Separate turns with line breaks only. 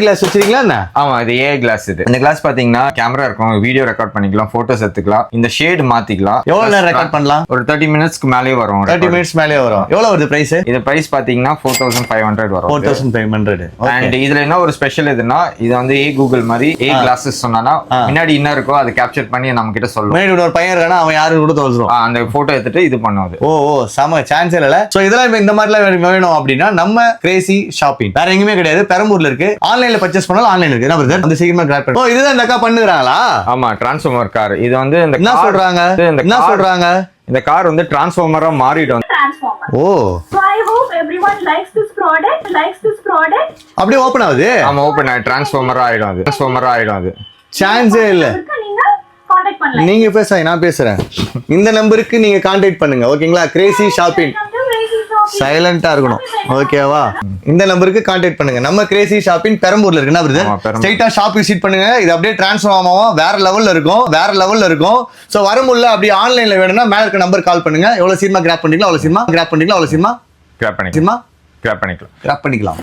Class வச்சிருக்கீங்களா என்ன?
ஆமா, இது ஏ கிளாஸ். இது இந்த கிளாஸ் பாத்தீங்கன்னா கேமரா இருக்கும், வீடியோ ரெக்கார்ட் பண்ணிக்கலாம், போட்டோஸ் எடுத்துக்கலாம், இந்த ஷேட் மாத்திக்கலாம்.
எவ்வளவு நேரம் ரெக்கார்ட் பண்ணலாம்?
ஒரு 30 மினிட்ஸ்க்கு மேலே வரும்.
30 மினிட்ஸ் மேலே வரும். எவ்வளவு வருது பிரைஸ்?
இது பிரைஸ் பாத்தீங்கன்னா 4500 வரும்.
4500.
அண்ட் இதுல என்ன ஒரு ஸ்பெஷல் எதுனா, இது வந்து ஏ கூகுள் மாதிரி ஏ கிளாஸஸ் சொன்னா முன்னாடி என்ன இருக்கோ அதை கேப்சர் பண்ணி நம்ம கிட்ட சொல்லுவோம்.
முன்னாடி ஒரு பையன் இருக்கானா, அவன் யாரு கூட தோல்றோம்,
அந்த போட்டோ எடுத்துட்டு இது பண்ணுவது.
ஓ செம சான்ஸ் இல்ல. சோ இதெல்லாம் இந்த மாதிரிலாம் வேணும் அப்படின்னா நம்ம கிரேசி ஷாப்பிங் வேற எங்கேயுமே கிடையாது, பெரம்பூர்ல இருக்கு. ஆன்லைன்ல பர்ச்சேஸ் பண்ணாலும் ஆன்லைன்ல இருக்கு. என்ன பிரதர், அந்த சீக்கிரமா கிராப் பண்ணு. ஓ இதுதான் இந்த அக்கா பண்ணுறாங்களா?
ஆமா, டிரான்ஸ்ஃபார்மர் கார். இது வந்து
என்ன சொல்றாங்க,
இந்த கார் வந்து டிரான்ஸ்ஃபார்மரா மாறிடும்.
ஓ
so I hope everyone likes this product.
அப்படியே ஓபன் ஆகுது.
ஆமா, ஓபன் ஆகி டிரான்ஸ்ஃபார்மரா ஆயிடும். அது
சான்ஸே இல்ல.
நீங்க கான்டாக்ட் பண்ணலாம்.
நீங்க பேசுங்க, நான் பேசுறேன். இந்த நம்பருக்கு நீங்க கான்டாக்ட் பண்ணுங்க. ஓகேங்களா? Crazy shopping. சைலண்டா இருக்கணும். ஓகேவா? இந்த நம்பருக்கு கான்டாக்ட் பண்ணுங்க. நம்ம கிரேசி ஷாப்பிங் பெரம்பூர்ல இருக்கு. என்ன பிரதர், ஸ்ட்ரைட்டா ஷாப் விசிட் பண்ணுங்க. இது அப்படியே டிரான்ஸ்ஃபார்ம் ஆகும், வேற லெவல்ல இருக்கும். சோ வரமுல்ல அப்படியே ஆன்லைன்ல வேணும்னா மேல இருக்க நம்பர் கால் பண்ணுங்க. எவ்வளவு சீக்கிரமா கிராப் பண்ணிக்கலாம், அவ்வளவு சீக்கிரமா கிராப் பண்ணிக்கலாம்.
கிராப் பண்ணிக்கலாம்.